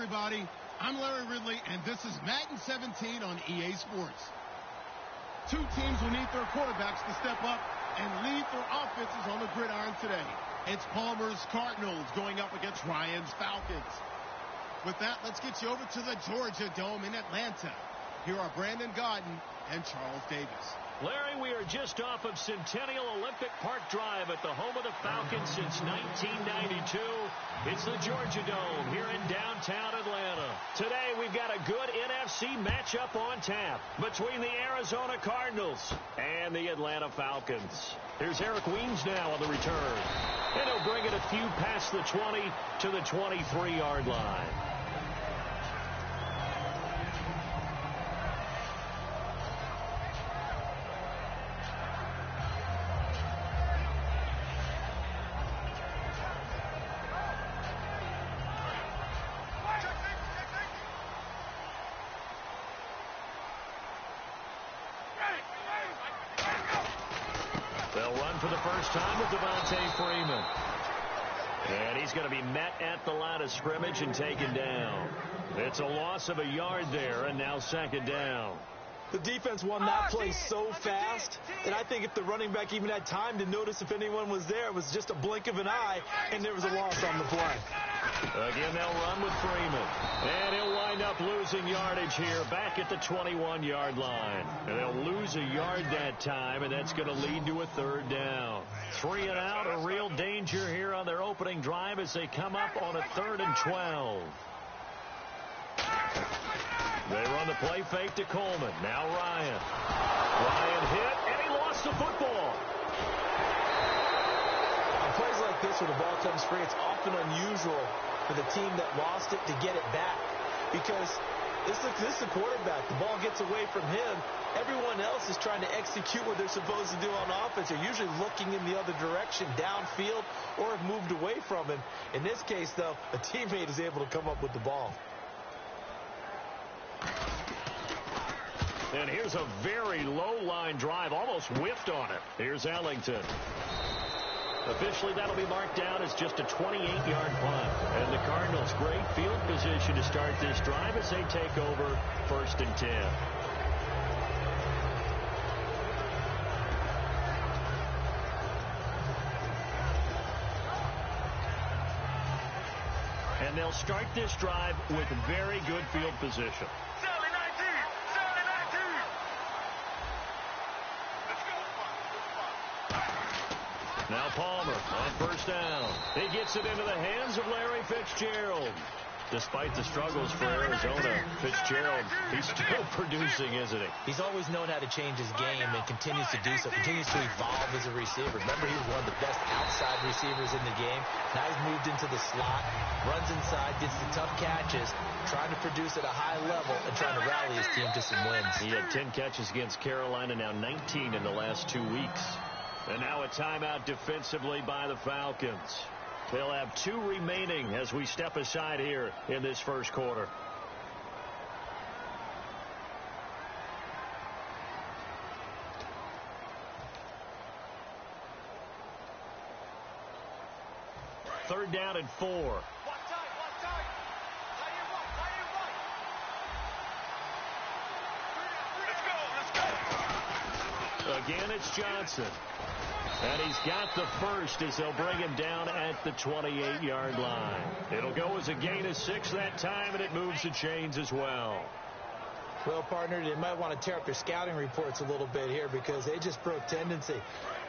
everybody. I'm Larry Ridley, and this is Madden 17 on EA Sports. Two teams will need their quarterbacks to step up and lead their offenses on the gridiron today. It's Palmer's Cardinals going up against Ryan's Falcons. With that, let's get you over to the Georgia Dome in Atlanta. Here are Brandon Gaudin and Charles Davis. Larry, we are just off of Centennial Olympic Park Drive at the home of the Falcons since 1992. It's the Georgia Dome here in downtown Atlanta. Today, we've got a good NFC matchup on tap between the Arizona Cardinals and the Atlanta Falcons. Here's Eric Weems now on the return. And he'll bring it a few past the 20 to the 23-yard line. They'll run for the first time with Devontae Freeman. And he's going to be met at the line of scrimmage and taken down. It's a loss of a yard there, and now second down. The defense won that play so fast, and I think if the running back even had time to notice if anyone was there, it was just a blink of an eye, and there was a loss on the play. Again, they'll run with Freeman. And he'll wind up losing yardage here back at the 21-yard line. And they'll lose a yard that time, and that's going to lead to a third down. 3 and out, a real danger here on their opening drive as they come up on a 3rd and 12. They run the play fake to Coleman. Now Ryan. Ryan hit, and he lost the football. On plays like this where the ball comes free, it's often unusual for the team that lost it to get it back. Because this is the quarterback. The ball gets away from him. Everyone else is trying to execute what they're supposed to do on offense. They're usually looking in the other direction, downfield, or have moved away from him. In this case, though, a teammate is able to come up with the ball. And here's a very low-line drive, almost whiffed on it. Here's Ellington. Officially, that'll be marked down as just a 28-yard punt. And the Cardinals, great field position to start this drive as they take over 1st and 10. And they'll start this drive with very good field position. Now Palmer on 1st down. He gets it into the hands of Larry Fitzgerald. Despite the struggles for Arizona, Fitzgerald, he's still producing, isn't he? He's always known how to change his game and continues to do so, continues to evolve as a receiver. Remember, he was one of the best outside receivers in the game. Now he's moved into the slot, runs inside, gets the tough catches, trying to produce at a high level and trying to rally his team to some wins. He had 10 catches against Carolina, now 19 in the last 2 weeks. And now a timeout defensively by the Falcons. They'll have 2 remaining as we step aside here in this first quarter. Third down and 4. Again, it's Johnson. And he's got the first as they'll bring him down at the 28-yard line. It'll go as a gain of 6 that time, and it moves the chains as well. Well, partner, they might want to tear up their scouting reports a little bit here because they just broke tendency.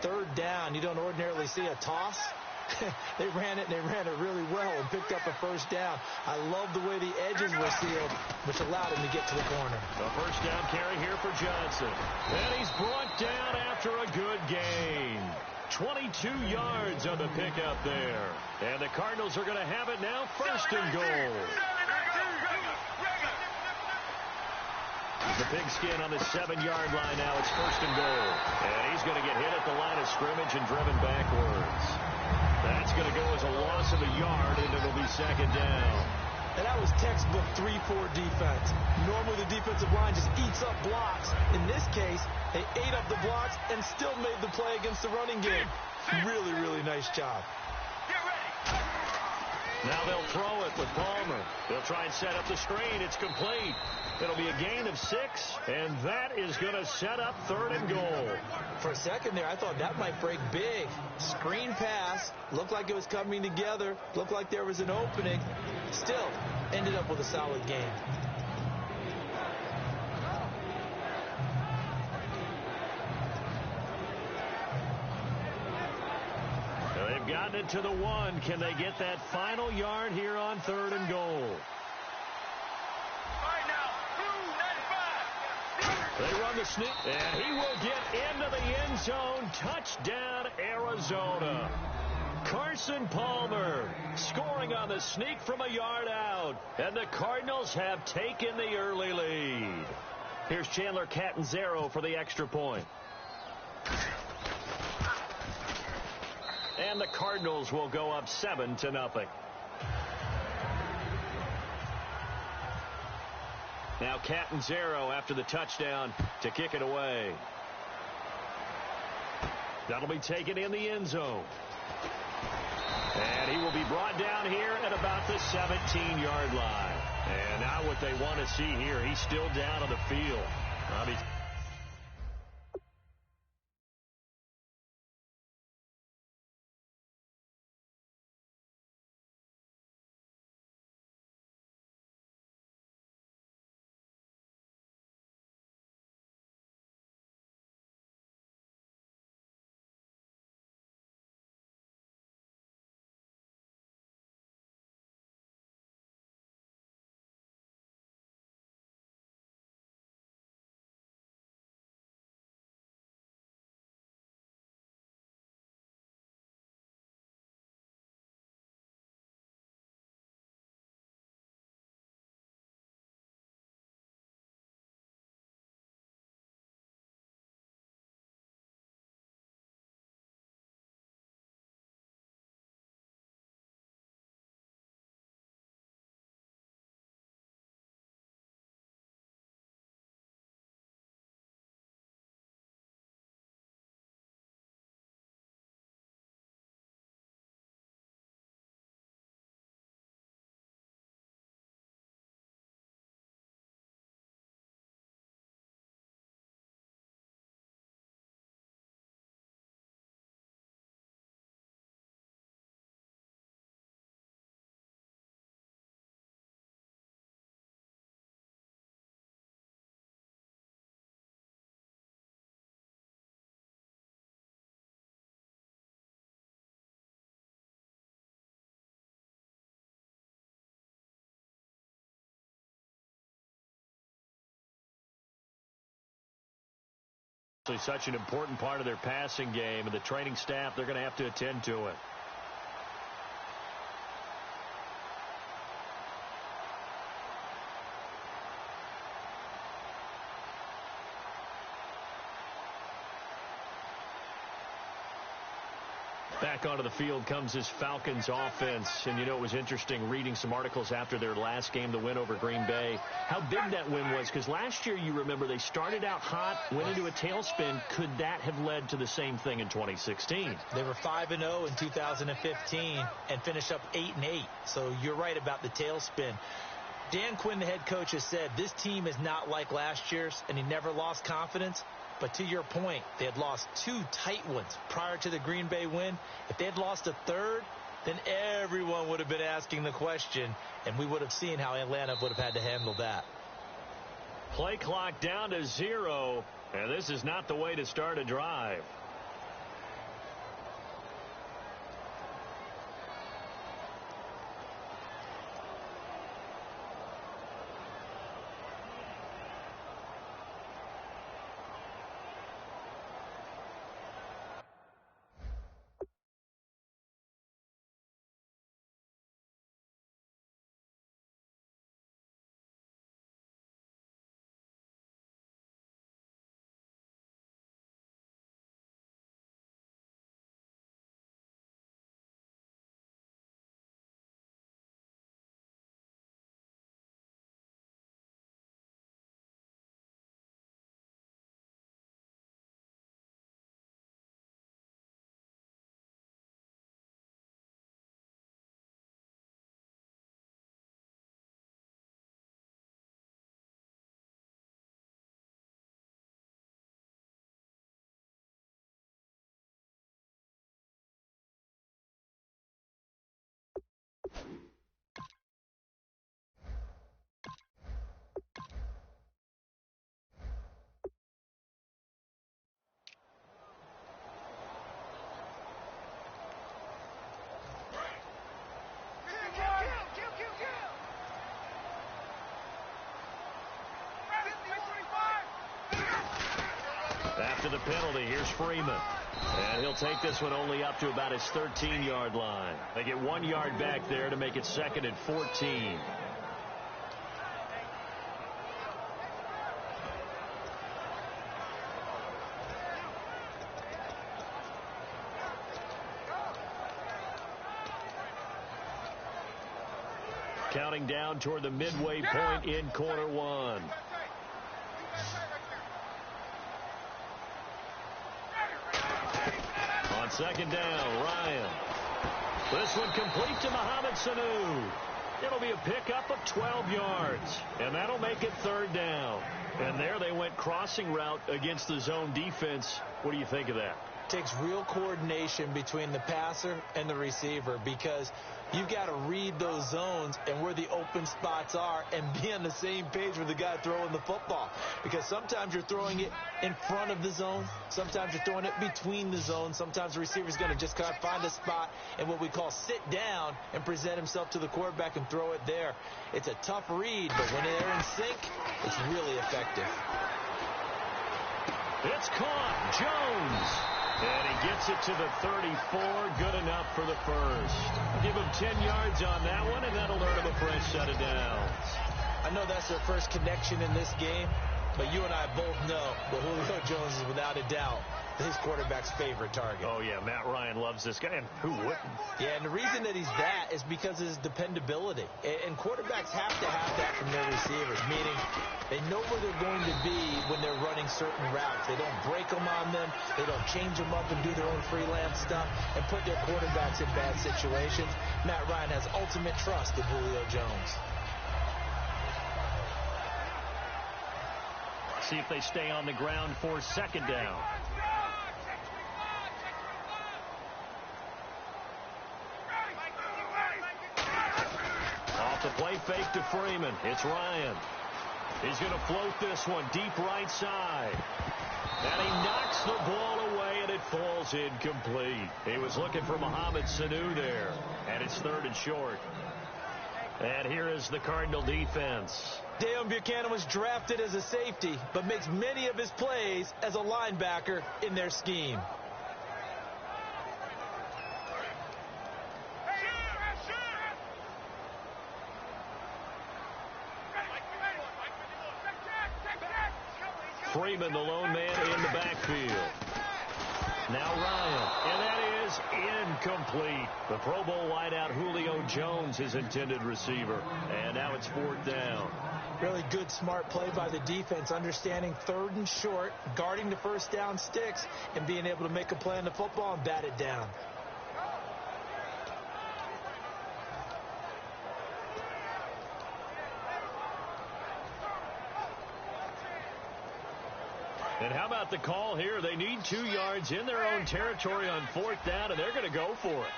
3rd down, you don't ordinarily see a toss. They ran it, and they ran it really well and picked up a 1st down. I love the way the edges were sealed, which allowed him to get to the corner. A 1st down carry here for Johnson. And he's brought down after a good gain. 22 yards on the pickup there. And the Cardinals are going to have it now, 1st and goal. The pigskin on the 7-yard line now. It's 1st and goal. And he's going to get hit at the line of scrimmage and driven backwards. That's going to go as a loss of a yard, and it'll be 2nd down. And that was textbook 3-4 defense. Normally the defensive line just eats up blocks. In this case, they ate up the blocks and still made the play against the running game. Really, really nice job. Now they'll throw it with Palmer. They'll try and set up the screen. It's complete. It'll be a gain of 6, and that is going to set up 3rd and goal. For a second there, I thought that might break big. Screen pass. Looked like it was coming together. Looked like there was an opening. Still, ended up with a solid game. They've gotten it to the 1. Can they get that final yard here on 3rd and goal? They run the sneak, and he will get into the end zone. Touchdown, Arizona. Carson Palmer scoring on the sneak from a yard out, and the Cardinals have taken the early lead. Here's Chandler Catanzaro for the extra point. And the Cardinals will go up 7-0. Now Catanzaro after the touchdown to kick it away. That'll be taken in the end zone. And he will be brought down here at about the 17-yard line. And now what they want to see here, he's still down on the field. Such an important part of their passing game, and the training staff, they're going to have to attend to it. Back onto the field comes this Falcons offense. And, you know, it was interesting reading some articles after their last game, the win over Green Bay, how big that win was. Because last year, you remember, they started out hot, went into a tailspin. Could that have led to the same thing in 2016? They were 5-0 in 2015 and finished up 8-8. So you're right about the tailspin. Dan Quinn, the head coach, has said this team is not like last year's, and he never lost confidence. But to your point, they had lost 2 tight ones prior to the Green Bay win. If they had lost a third, then everyone would have been asking the question, and we would have seen how Atlanta would have had to handle that. Play clock down to 0, and this is not the way to start a drive. After the penalty, here's Freeman. And he'll take this one only up to about his 13-yard line. They get 1 yard back there to make it 2nd and 14. Counting down toward the midway point in quarter one. On 2nd down, Ryan. This one complete to Mohamed Sanu. It'll be a pickup of 12 yards, and that'll make it 3rd down. And there they went crossing route against the zone defense. What do you think of that? Takes real coordination between the passer and the receiver, because you've got to read those zones and where the open spots are and be on the same page with the guy throwing the football. Because sometimes you're throwing it in front of the zone. Sometimes you're throwing it between the zones. Sometimes the receiver's going to just kind of find a spot and what we call sit down and present himself to the quarterback and throw it there. It's a tough read, but when they're in sync, it's really effective. It's caught. Jones. And he gets it to the 34. Good enough for the first. Give him 10 yards on that one, and that'll earn him a fresh set of downs. I know that's their first connection in this game, but you and I both know that Julio Jones is without a doubt his quarterback's favorite target. Oh, yeah, Matt Ryan loves this guy, and who wouldn't? Yeah, and the reason that he's that is because of his dependability. And quarterbacks have to have that from their receivers, meaning they know where they're going to be when they're running certain routes. They don't break them on them. They don't change them up and do their own freelance stuff and put their quarterbacks in bad situations. Matt Ryan has ultimate trust in Julio Jones. See if they stay on the ground for 2nd down. Off the play fake to Freeman. It's Ryan. He's going to float this one deep right side. And he knocks the ball away, and it falls incomplete. He was looking for Mohamed Sanu there. And it's 3rd and short. And here is the Cardinal defense. Deion Buchanan was drafted as a safety, but makes many of his plays as a linebacker in their scheme. Freeman, the lone man in the backfield. Now Ryan, and that is incomplete. The Pro Bowl wideout Julio Jones, his intended receiver. And now it's 4th down. Really good, smart play by the defense, understanding 3rd and short, guarding the first down sticks, and being able to make a play on the football and bat it down. And how about the call here? They need 2 yards in their own territory on 4th down, and they're going to go for it.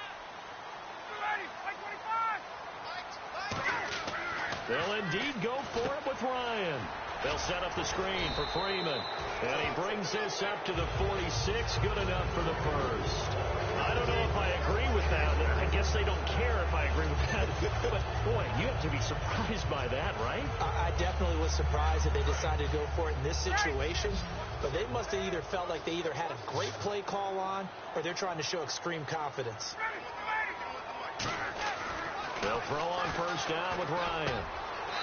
They'll indeed go for it with Ryan. They'll set up the screen for Freeman. And he brings this up to the 46. Good enough for the first. I don't know if I agree with that. I guess they don't care if I agree with that. But, boy, you have to be surprised by that, right? I definitely was surprised that they decided to go for it in this situation. But they must have either felt like they either had a great play call on or they're trying to show extreme confidence. They'll throw on 1st down with Ryan.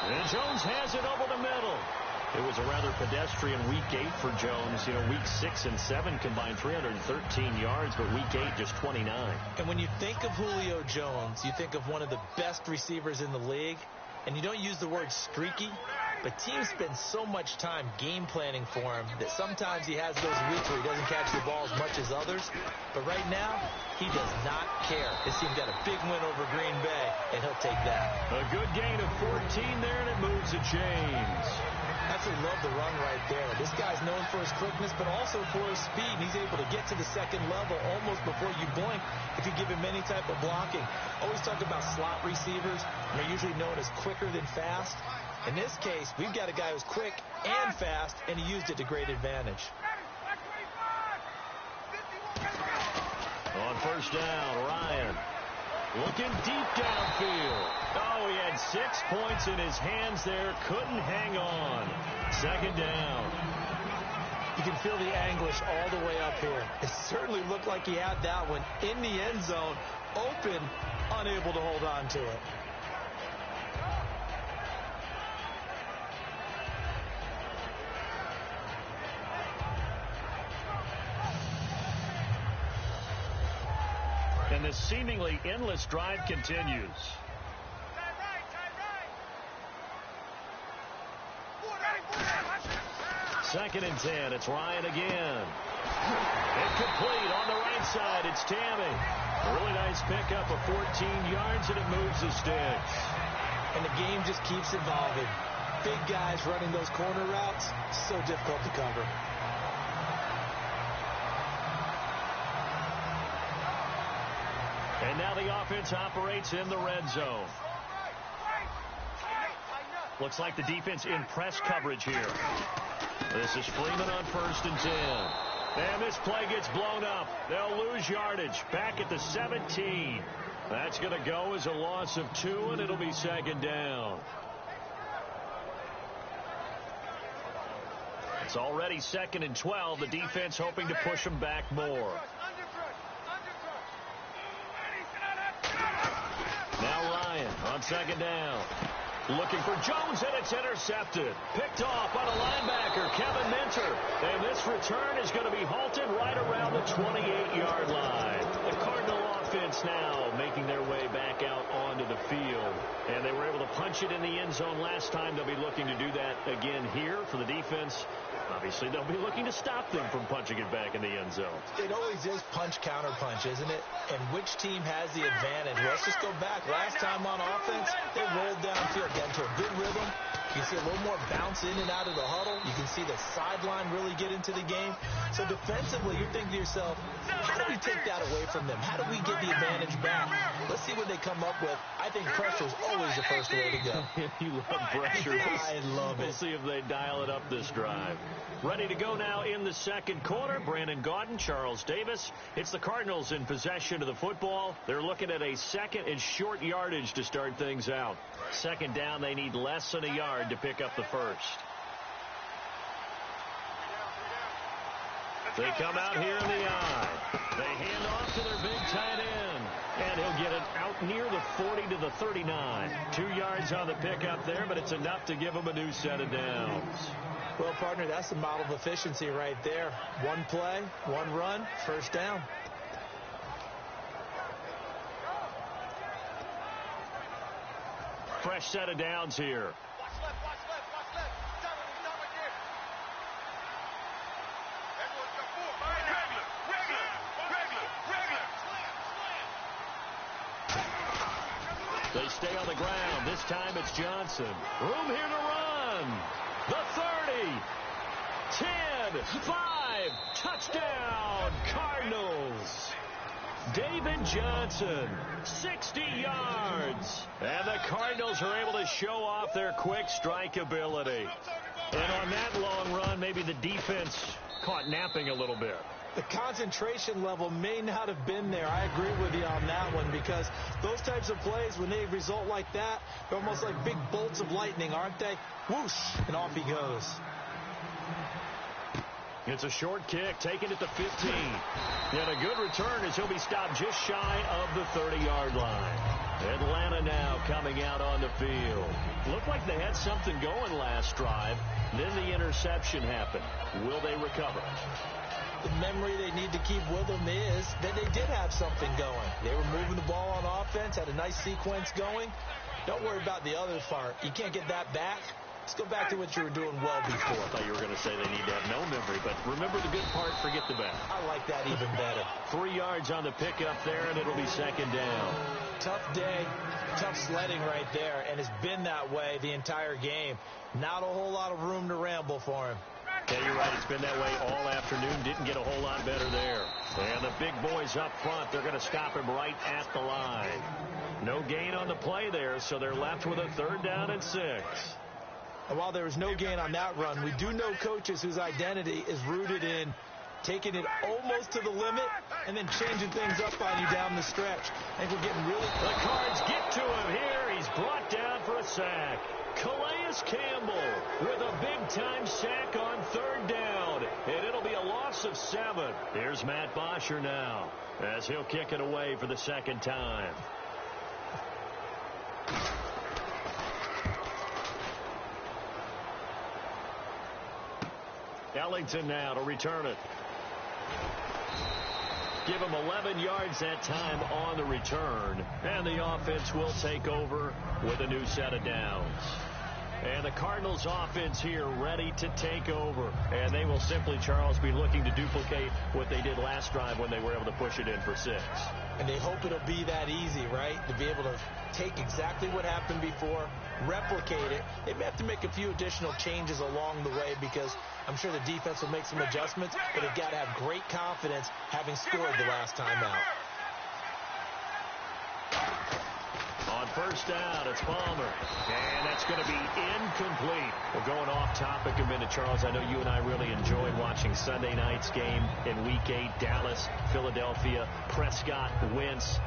And Jones has it over the middle. It was a rather pedestrian Week 8 for Jones. You know, Week 6 and 7 combined 313 yards, but Week 8 just 29. And when you think of Julio Jones, you think of one of the best receivers in the league. And you don't use the word streaky, but teams spend so much time game planning for him that sometimes he has those weeks where he doesn't catch the ball as much as others. But right now, he does not care. His team got a big win over Green Bay, and he'll take that. A good gain of 14 there, and it moves the chains. Absolutely love the run right there. This guy's known for his quickness, but also for his speed. And he's able to get to the 2nd level almost before you blink if you give him any type of blocking. Always talk about slot receivers. They're usually known as quicker than fast. In this case, we've got a guy who's quick and fast, and he used it to great advantage. On 1st down, Ryan looking deep downfield. Oh, he had 6 points in his hands there. Couldn't hang on. 2nd down. You can feel the anguish all the way up here. It certainly looked like he had that one in the end zone, open, unable to hold on to it. And this seemingly endless drive continues. Second and 10. It's Ryan again. Incomplete on the right side. It's Tammy. A really nice pickup of 14 yards, and it moves the sticks. And the game just keeps evolving. Big guys running those corner routes, so difficult to cover. And now the offense operates in the red zone. Looks like the defense in press coverage here. This is Freeman on 1st and 10. And this play gets blown up. They'll lose yardage. Back at the 17. That's going to go as a loss of 2, and it'll be 2nd down. It's already 2nd and 12. The defense hoping to push them back more. Now Ryan on 2nd down. Looking for Jones, and it's intercepted. Picked off on a linebacker, Kevin Minter. And this return is going to be halted right around the 28-yard line. The Cardinal offense now making their way back out onto the field. And they were able to punch it in the end zone last time. They'll be looking to do that again here for the defense. Obviously, they'll be looking to stop them from punching it back in the end zone. It always is punch, counter punch, isn't it? And which team has the advantage? Let's just go back. Last time on offense, they rolled downfield, got into a good rhythm. You can see a little more bounce in and out of the huddle. You can see the sideline really get into the game. So defensively, you're thinking to yourself, how do we take that away from them? How do we get the advantage back? Let's see what they come up with. I think pressure is always the first way to go. You love pressure. I love it. We'll see if they dial it up this drive. Ready to go now in the second quarter. Brandon Gaudin, Charles Davis. It's the Cardinals in possession of the football. They're looking at a 2nd and short yardage to start things out. 2nd down, they need less than a yard to pick up the first. They come out here in the eye. They hand off to their big tight end. And he'll get it out near the 40 to the 39. 2 yards on the pickup there, but it's enough to give them a new set of downs. Well, partner, that's the model of efficiency right there. One play, one run, first down. Fresh set of downs here. Watch left, watch left, watch left. Stop right there. Everyone's got 4. Regular. They stay on the ground. This time it's Johnson. Room here to run. The 30. 10. 5. Touchdown, Cardinals. David Johnson, 60 yards. And the Cardinals are able to show off their quick strike ability. And on that long run, maybe the defense caught napping a little bit. The concentration level may not have been there. I agree with you on that one, because those types of plays, when they result like that, they're almost like big bolts of lightning, aren't they? Whoosh, and off he goes. It's a short kick, taken at the 15. And a good return as he'll be stopped just shy of the 30-yard line. Atlanta now coming out on the field. Looked like they had something going last drive. Then the interception happened. Will they recover? The memory they need to keep with them is that they did have something going. They were moving the ball on offense, had a nice sequence going. Don't worry about the other part. You can't get that back. Let's go back to what you were doing well before. I thought you were going to say they need to have no memory, but remember the good part, forget the bad. I like that even better. 3 yards on the pickup there, and it'll be 2nd down. Tough day, tough sledding right there, and it's been that way the entire game. Not a whole lot of room to ramble for him. Yeah, you're right. It's been that way all afternoon. Didn't get a whole lot better there. And the big boys up front, they're going to stop him right at the line. No gain on the play there, so they're left with a 3rd down and 6. And while there was no gain on that run, we do know coaches whose identity is rooted in taking it almost to the limit and then changing things up on you down the stretch. I think we're getting really... The Cards get to him here. He's brought down for a sack. Calais Campbell with a big-time sack on 3rd down. And it'll of 7. Here's Matt Bosher now as he'll kick it away for the second time. Ellington now to return it. Give him 11 yards that time on the return. And the offense will take over with a new set of downs. And the Cardinals offense here ready to take over. And they will simply, Charles, be looking to duplicate what they did last drive when they were able to push it in for 6. And they hope it'll be that easy, right? To be able to take exactly what happened before, replicate it. They may have to make a few additional changes along the way because I'm sure the defense will make some adjustments, but they've got to have great confidence having scored the last time out. On first down, it's Palmer. And that's going to be incomplete. We're going off topic a minute, Charles. I know you and I really enjoyed watching Sunday night's game in Week 8. Dallas, Philadelphia, Prescott, Wentz.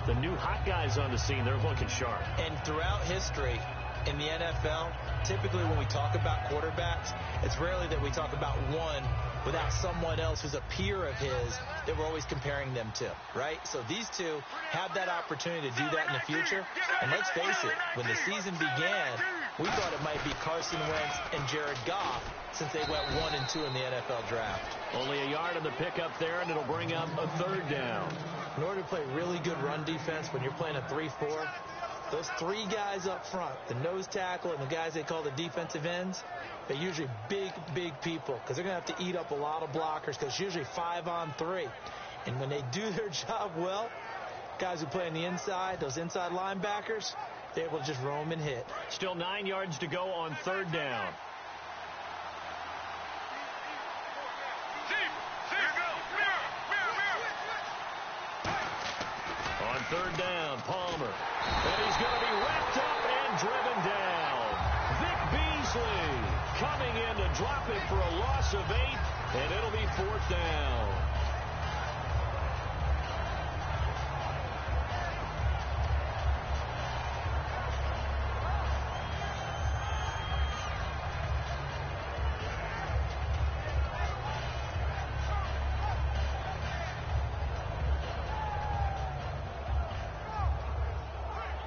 The new hot guys on the scene, they're looking sharp. And throughout history in the NFL, typically when we talk about quarterbacks, it's rarely that we talk about one without someone else who's a peer of his that we're always comparing them to, right? So these two have that opportunity to do that in the future. And let's face it, when the season began, we thought it might be Carson Wentz and Jared Goff since they went 1 and 2 in the NFL draft. Only a yard on the pickup there, and it'll bring up a 3rd down. In order to play really good run defense when you're playing a 3-4, those 3 guys up front, the nose tackle and the guys they call the defensive ends, they're usually big, big people because they're going to have to eat up a lot of blockers because it's usually 5 on 3. And when they do their job well, guys who play on the inside, those inside linebackers, they're able to just roam and hit. Still 9 yards to go on 3rd down. On 3rd down, Palmer. And he's going to be wrapped up and driven down. Vic Beasley coming in to drop it for a loss of 8, and it'll be 4th down.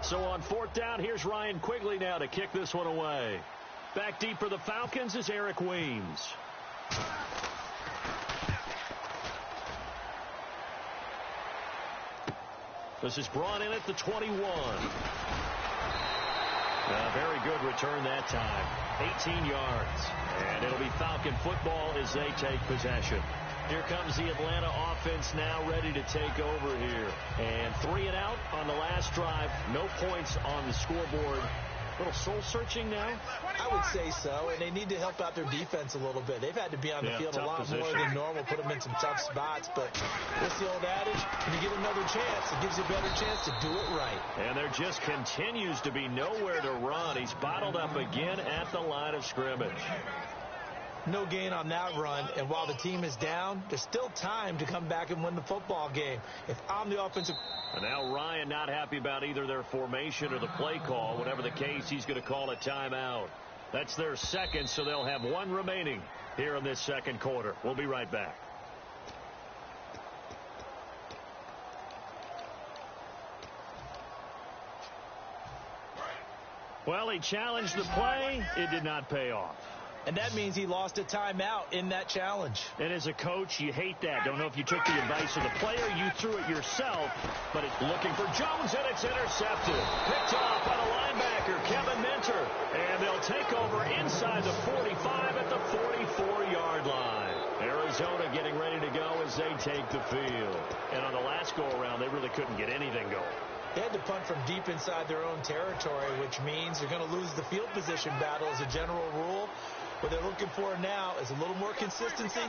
So on 4th down, here's Ryan Quigley now to kick this one away. Back deep for the Falcons is Eric Weems. This is brought in at the 21. A very good return that time. 18 yards. And it'll be Falcon football as they take possession. Here comes the Atlanta offense now ready to take over here. And 3 and out on the last drive. No points on the scoreboard. A little soul-searching now? I would say so, and they need to help out their defense a little bit. They've had to be on the field a lot more than normal, put them in some tough spots. But what's the old adage? When you get another chance, it gives you a better chance to do it right. And there just continues to be nowhere to run. He's bottled up again at the line of scrimmage. No gain on that run, and while the team is down, there's still time to come back and win the football game. If I'm the offensive... And now Ryan not happy about either their formation or the play call. Whatever the case, he's going to call a timeout. That's their second, so they'll have 1 remaining here in this second quarter. We'll be right back. Well, he challenged the play. It did not pay off. And that means he lost a timeout in that challenge. And as a coach, you hate that. Don't know if you took the advice of the player. You threw it yourself. But it's looking for Jones, and it's intercepted. Picked off by the linebacker, Kevin Minter. And they'll take over inside the 45 at the 44-yard line. Arizona getting ready to go as they take the field. And on the last go-around, they really couldn't get anything going. They had to punt from deep inside their own territory, which means they're going to lose the field position battle as a general rule. What they're looking for now is a little more consistency,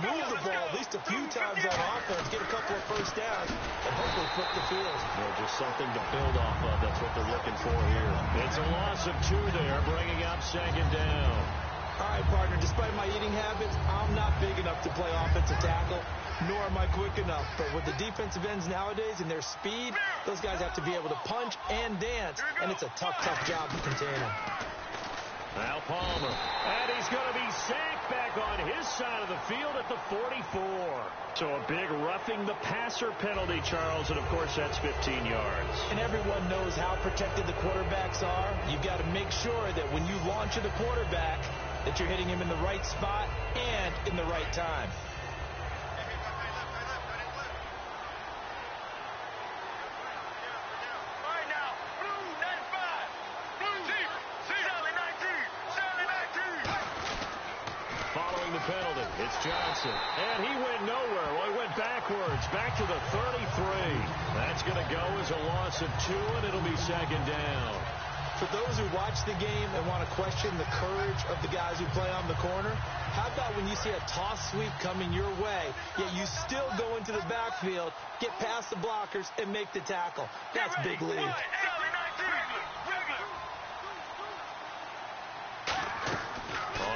move the ball at least a few times on offense, get a couple of first downs, and hopefully flip the field. Well, just something to build off of. That's what they're looking for here. It's a loss of 2 there, bringing up 2nd down. All right, partner, despite my eating habits, I'm not big enough to play offensive tackle, nor am I quick enough. But with the defensive ends nowadays and their speed, those guys have to be able to punch and dance, and it's a tough, tough job to contain them. Now Palmer. And he's going to be sacked back on his side of the field at the 44. So a big roughing the passer penalty, Charles, and of course that's 15 yards. And everyone knows how protected the quarterbacks are. You've got to make sure that when you launch at the quarterback, that you're hitting him in the right spot and in the right time. Following the penalty, it's Johnson. And he went nowhere. Well, he went backwards, back to the 33. That's going to go as a loss of 2, and it'll be second down. For those who watch the game and want to question the courage of the guys who play on the corner, how about when you see a toss sweep coming your way, yet you still go into the backfield, get past the blockers, and make the tackle? That's big lead.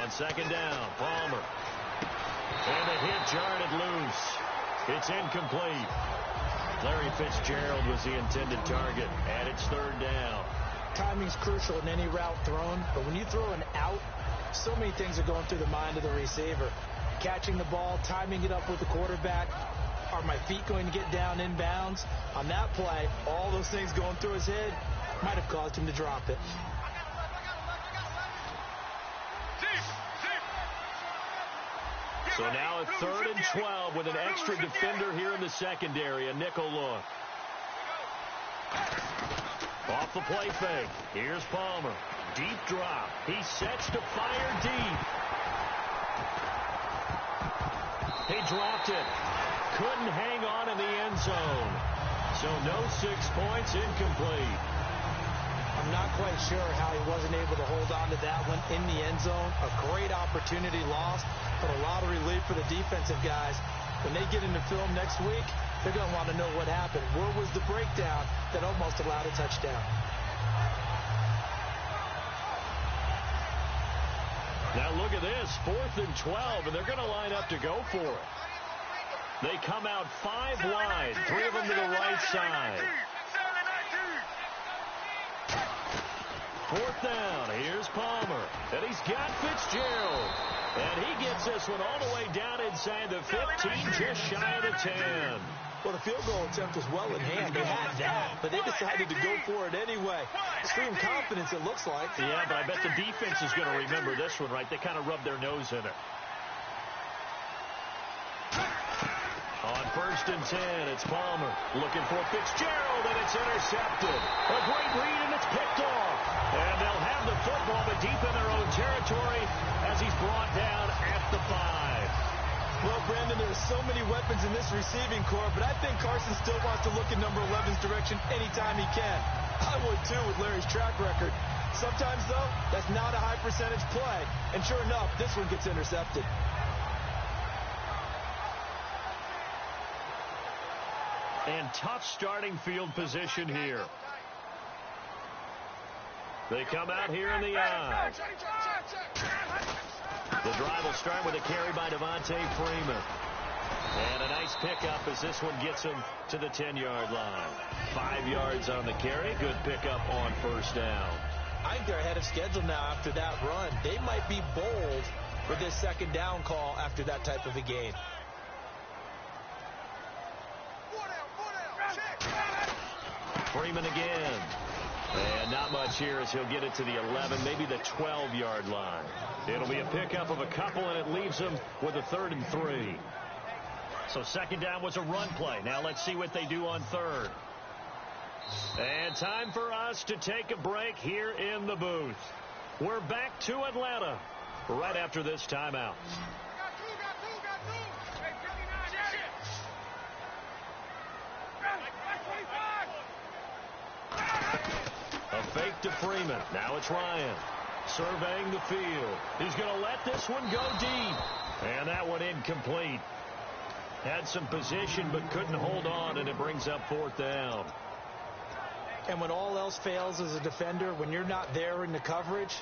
On second down, Palmer. And the hit jarred it loose. It's incomplete. Larry Fitzgerald was the intended target, and it's third down. Timing's crucial in any route thrown, but when you throw an out, so many things are going through the mind of the receiver. Catching the ball, timing it up with the quarterback. Are my feet going to get down inbounds? On that play, all those things going through his head might have caused him to drop it. So now it's 3rd and 12 with an extra defender here in the secondary, a nickel look. Off the play fake. Here's Palmer. Deep drop. He sets to fire deep. He dropped it. Couldn't hang on in the end zone. So no 6 points, incomplete. I'm not quite sure how he wasn't able to hold on to that one in the end zone. A great opportunity lost, but a lot of relief for the defensive guys. When they get into film next week, they're going to want to know what happened. Where was the breakdown that almost allowed a touchdown? Now look at this, 4th and 12, and they're going to line up to go for it. They come out 5 wide, 3 of them to the right side. 4th down, here's Palmer, and he's got Fitzgerald. And he gets this one all the way down inside the 15, just shy of the 10. Well, the field goal attempt was well in hand. They had that, but they decided to go for it anyway. Extreme confidence, it looks like. Yeah, but I bet the defense is going to remember this one, right? They kind of rubbed their nose in it. On 1st and 10, it's Palmer looking for Fitzgerald, and it's intercepted. A great read, and it's picked off. And they'll have the football, but deep in their own territory as he's brought down at the 5. Well, Brandon, there's so many weapons in this receiving corps, but I think Carson still wants to look in number 11's direction anytime he can. I would, too, with Larry's track record. Sometimes, though, that's not a high percentage play. And sure enough, this one gets intercepted. And tough starting field position here. They come out here in the eye. The drive will start with a carry by Devontae Freeman. And a nice pickup as this one gets him to the 10-yard line. 5 yards on the carry. Good pickup on 1st down. I think they're ahead of schedule now after that run. They might be bold with this 2nd down call after that type of a gain. Freeman again. And not much here as he'll get it to the 11, maybe the 12-yard line. It'll be a pickup of a couple, and it leaves them with a 3rd and 3. So 2nd down was a run play. Now let's see what they do on 3rd. And time for us to take a break here in the booth. We're back to Atlanta right after this timeout. A fake to Freeman. Now it's Ryan surveying the field. He's going to let this one go deep. And that one incomplete. Had some position but couldn't hold on, and it brings up 4th down. And when all else fails as a defender, when you're not there in the coverage,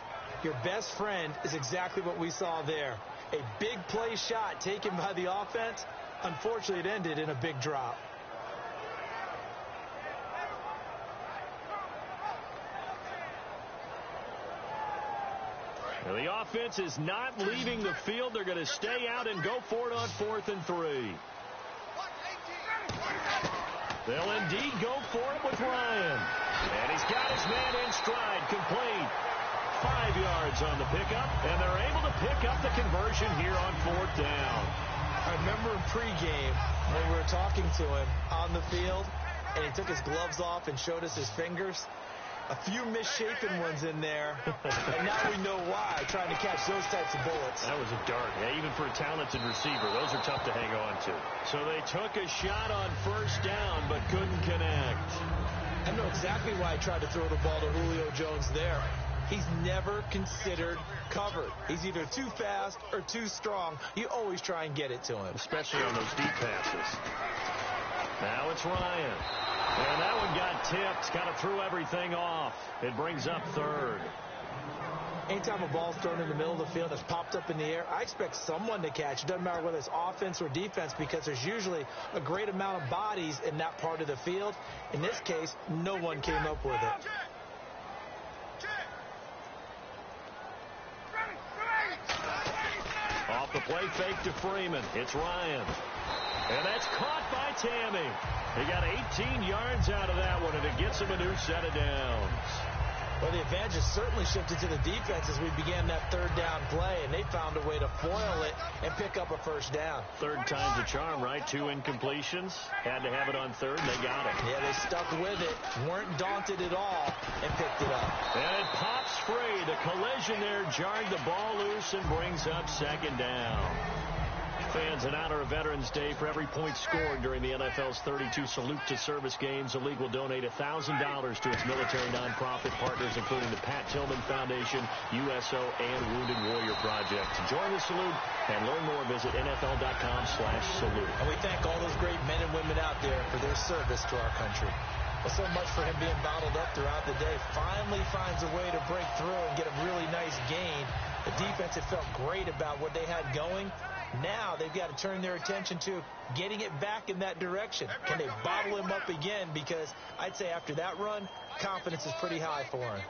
your best friend is exactly what we saw there. A big play shot taken by the offense. Unfortunately, it ended in a big drop. And the offense is not leaving the field. They're going to stay out and go for it on 4th and 3. They'll indeed go for it with Ryan. And he's got his man in stride, complete. 5 yards on the pickup, and they're able to pick up the conversion here on 4th down. I remember in pregame when we were talking to him on the field, and he took his gloves off and showed us his fingers. A few misshapen ones in there, and now we know why, trying to catch those types of bullets. That was a dart. Yeah, even for a talented receiver, those are tough to hang on to. So they took a shot on 1st down, but couldn't connect. I know exactly why I tried to throw the ball to Julio Jones there. He's never considered covered. He's either too fast or too strong. You always try and get it to him. Especially on those deep passes. Now it's Ryan. And that one got tipped. Kind of threw everything off. It brings up 3rd. Anytime a ball's thrown in the middle of the field that's popped up in the air, I expect someone to catch. It doesn't matter whether it's offense or defense, because there's usually a great amount of bodies in that part of the field. In this case, no one came up with it. Off the play fake to Freeman. It's Ryan. And that's caught by Tammy. He got 18 yards out of that one, and it gets him a new set of downs. Well, the advantage has certainly shifted to the defense as we began that 3rd down play, and they found a way to foil it and pick up a 1st down. 3rd time's a charm, right? 2 incompletions. Had to have it on 3rd, and they got it. Yeah, they stuck with it, weren't daunted at all, and picked it up. And it pops free. The collision there jarred the ball loose and brings up 2nd down. Fans, in honor of Veterans Day, for every point scored during the NFL's 32 Salute to Service games, the league will donate $1,000 to its military nonprofit partners, including the Pat Tillman Foundation, USO, and Wounded Warrior Project. To join the salute and learn more, visit NFL.com/salute. And we thank all those great men and women out there for their service to our country. Well, so much for him being bottled up throughout the day. Finally finds a way to break through and get a really nice gain. The defense had felt great about what they had going. Now they've got to turn their attention to getting it back in that direction. Can they bottle him up again? Because I'd say after that run, confidence is pretty high for him.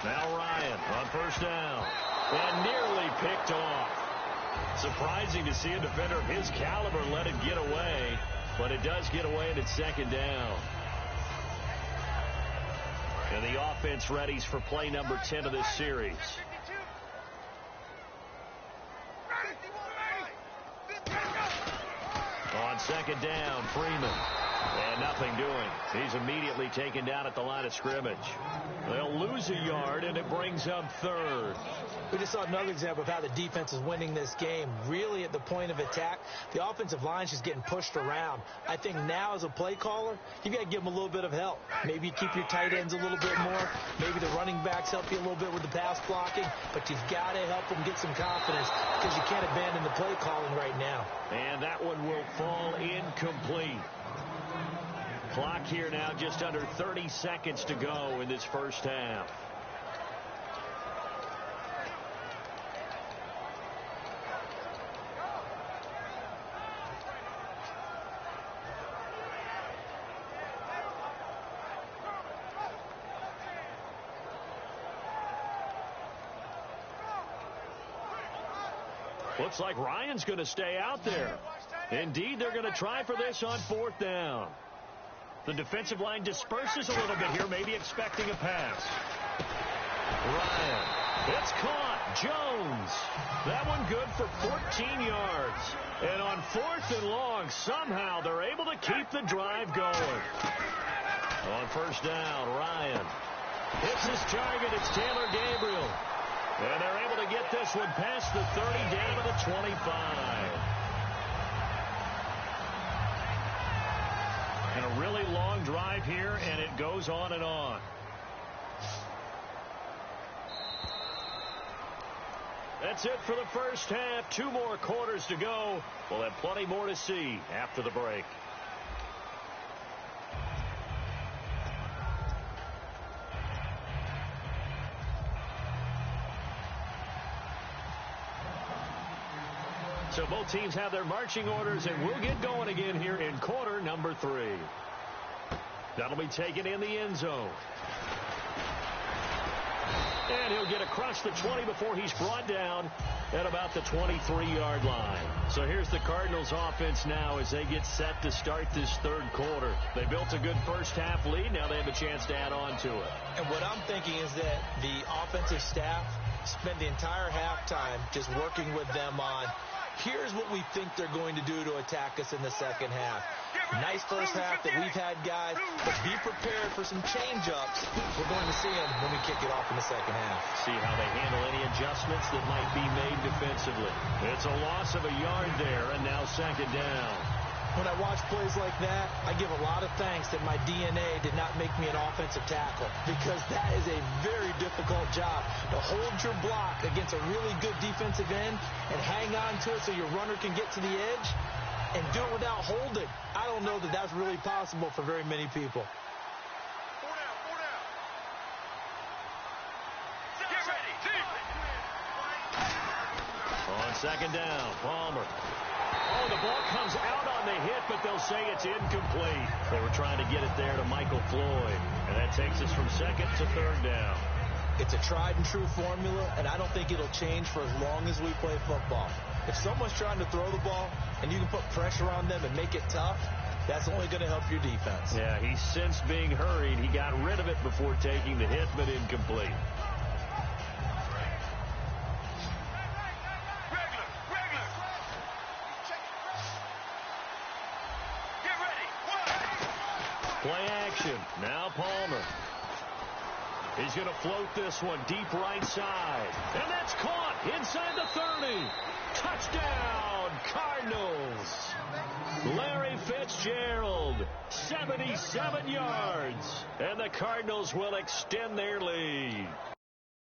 Now Ryan on 1st down. And nearly picked off. Surprising to see a defender of his caliber let it get away. But it does get away, and it's 2nd down. And the offense readies for play number 10 of this series. On 2nd down, Freeman. And nothing doing. He's immediately taken down at the line of scrimmage. They'll lose a yard, and it brings up 3rd. We just saw another example of how the defense is winning this game. Really at the point of attack, the offensive line's just getting pushed around. I think now as a play caller, you got to give them a little bit of help. Maybe you keep your tight ends a little bit more. Maybe the running backs help you a little bit with the pass blocking. But you've got to help them get some confidence because you can't abandon the play calling right now. And that one will fall incomplete. Clock here now just under 30 seconds to go in this 1st half. Looks like Ryan's going to stay out there. Indeed, they're going to try for this on 4th down. The defensive line disperses a little bit here, maybe expecting a pass. Ryan. It's caught. Jones. That one good for 14 yards. And on 4th and long, somehow they're able to keep the drive going. On 1st down, Ryan hits his target. It's Taylor Gabriel. And they're able to get this one past the 30 down to the 25. And a really long drive here, and it goes on and on. That's it for the 1st half. 2 more quarters to go. We'll have plenty more to see after the break. So both teams have their marching orders, and we'll get going again here in quarter number 3. That'll be taken in the end zone. And he'll get across the 20 before he's brought down at about the 23-yard line. So here's the Cardinals offense now as they get set to start this third quarter. They built a good first half lead. Now they have a chance to add on to it. And what I'm thinking is that the offensive staff spend the entire halftime just working with them on, here's what we think they're going to do to attack us in the second half. Nice first half that we've had, guys, but be prepared for some change-ups. We're going to see them when we kick it off in the second half. See how they handle any adjustments that might be made defensively. It's a loss of a yard there, and now second down. When I watch plays like that, I give a lot of thanks that my DNA did not make me an offensive tackle, because that is a very difficult job to hold your block against a really good defensive end and hang on to it so your runner can get to the edge and do it without holding. I don't know that that's really possible for very many people. Get ready. On second down, Palmer. Oh, the ball comes out on the hit, but they'll say it's incomplete. They were trying to get it there to Michael Floyd, and that takes us from second to third down. It's a tried-and-true formula, and I don't think it'll change for as long as we play football. If someone's trying to throw the ball and you can put pressure on them and make it tough, that's only going to help your defense. Yeah, he's since being hurried. He got rid of it before taking the hit, but incomplete. Play action. Now Palmer. He's going to float this one deep right side. And that's caught inside the 30. Touchdown, Cardinals. Larry Fitzgerald, 77 yards. And the Cardinals will extend their lead.